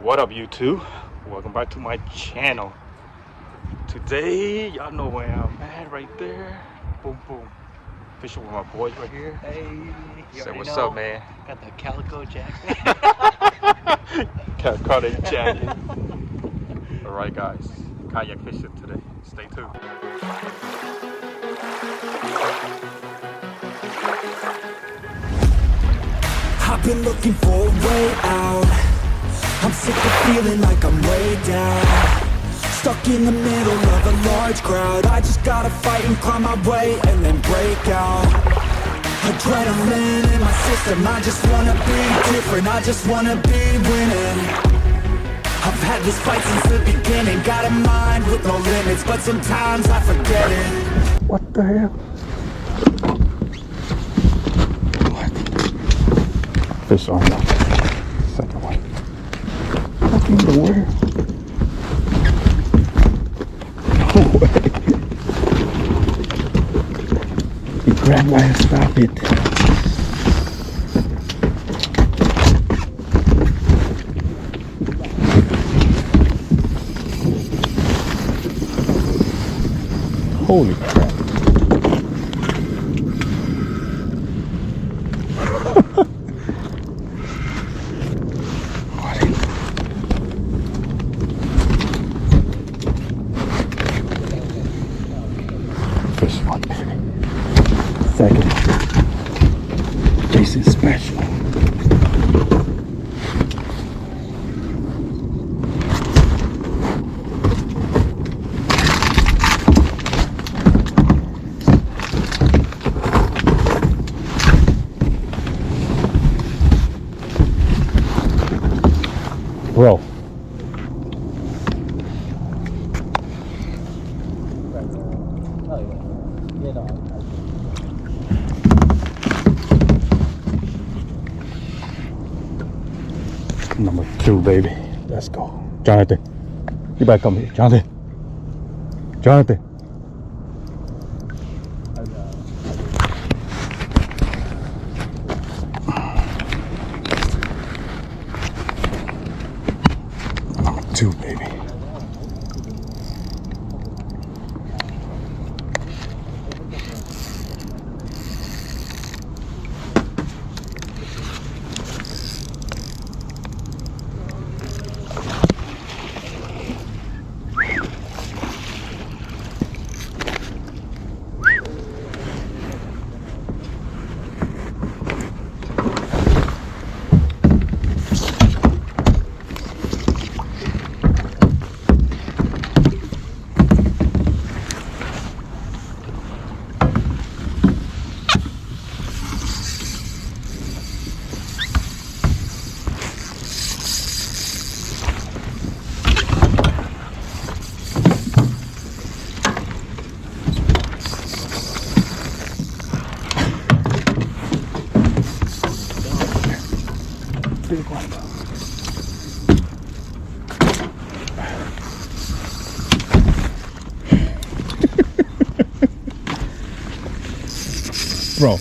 What up, YouTube? Welcome back to my channel. Today, y'all know where I'm at right there. Boom, boom. Fishing with my boys right here. Hey, you Say already what's know. up, man? Got the calico jacket. Caught a jacket. All right, guys. Kayak fishing today. Stay tuned. I've been looking for a way out. I'm sick of feeling like I'm way down. Stuck in the middle of a large crowd. I just gotta fight and climb my way and then break out. Adrenaline in my system. I just wanna be different. I just wanna be winning. I've had this fight since the beginning. Got a mind with no limits, but sometimes I forget it. What the hell? Fish on the second one. What in the world? No way. You grab my and stop it. Holy crap. First one, second, Jason special. Bro. Number 2, baby. Let's go. Jonathan, you better come here. Jonathan. Jonathan. Number 2, baby. Big one. Bro,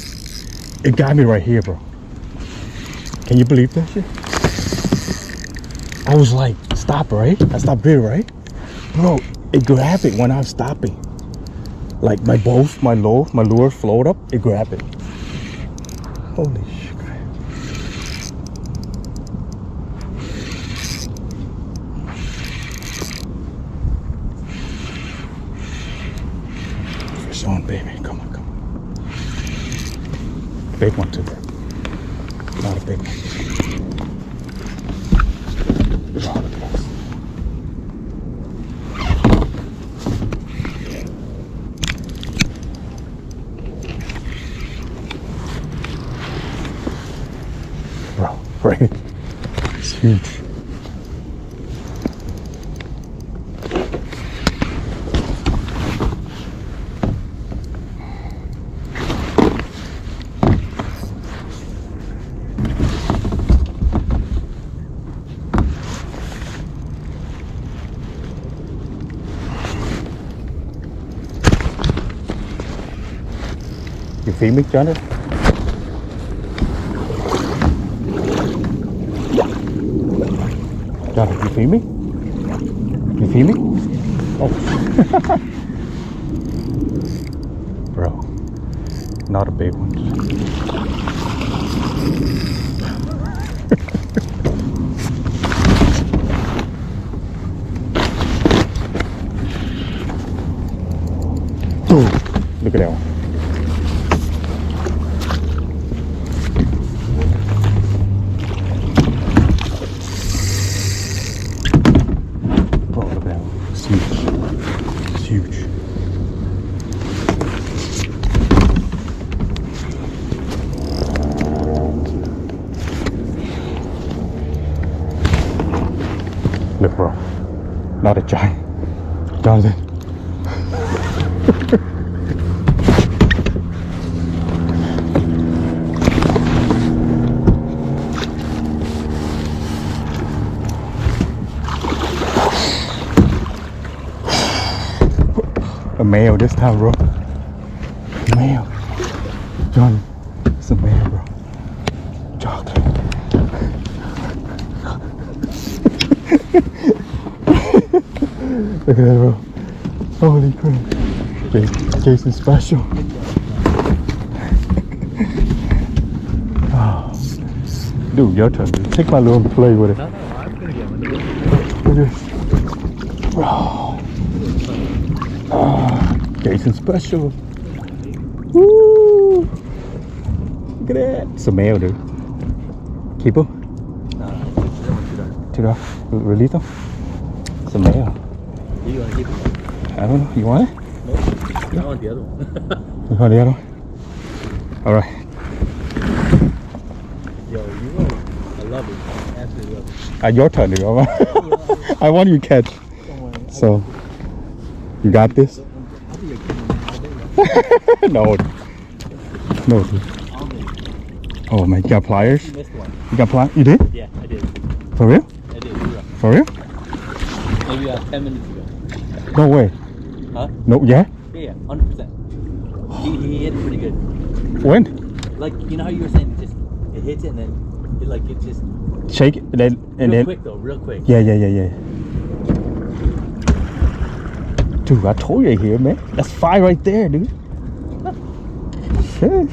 it got me right here, bro. Can you believe that shit? I was like, stop, right? I stopped here, right? Bro, it grabbed it when I was stopping. Like my lure float up, it grabbed it. Holy shit. Fish on, baby. Come on, come on. Big one too, bro. Not a big one. Wow, look at this. Bro, right? It's huge. You feed me, Jonathan? Got it. You feel me? You feel me? Oh. Bro, not a big one. Boom. Look at that one. Bro, look at that one. It's huge. It's huge. Look, bro. Not a giant. Jonathan. A male this time, bro. Male. John, it's a male, bro. Chocolate. Look at that, bro. Holy crap. Jason special. Oh. Dude, your turn, dude. Take my little play with it. No, I'm gonna get one. Look at this. Bro. Jason special. Woo! Look at that. It's a male, dude. Keep him. Too dark. Release him. It's a male. You wanna keep it? I don't know. You want it? Nope. I want the other one. You want the other one? All right. Yo, you know, I love it. I absolutely love it. Your turn, dude. I want you to catch. Don't worry. So, you got this? I'll be your kid all day, No. No, dude. all day. Oh, man. You got pliers? You missed one. You got pliers? You did? Yeah, I did. For real? I did. You're right. For real? Maybe 10 minutes ago. No way. Huh? No, yeah? Yeah, 100%. He hit it pretty good. When? Like, you know how you were saying, it hits it and then it just Shake it, and then. quick though, real quick. Yeah. Dude, I told you here, man. That's 5 right there, dude. Shit.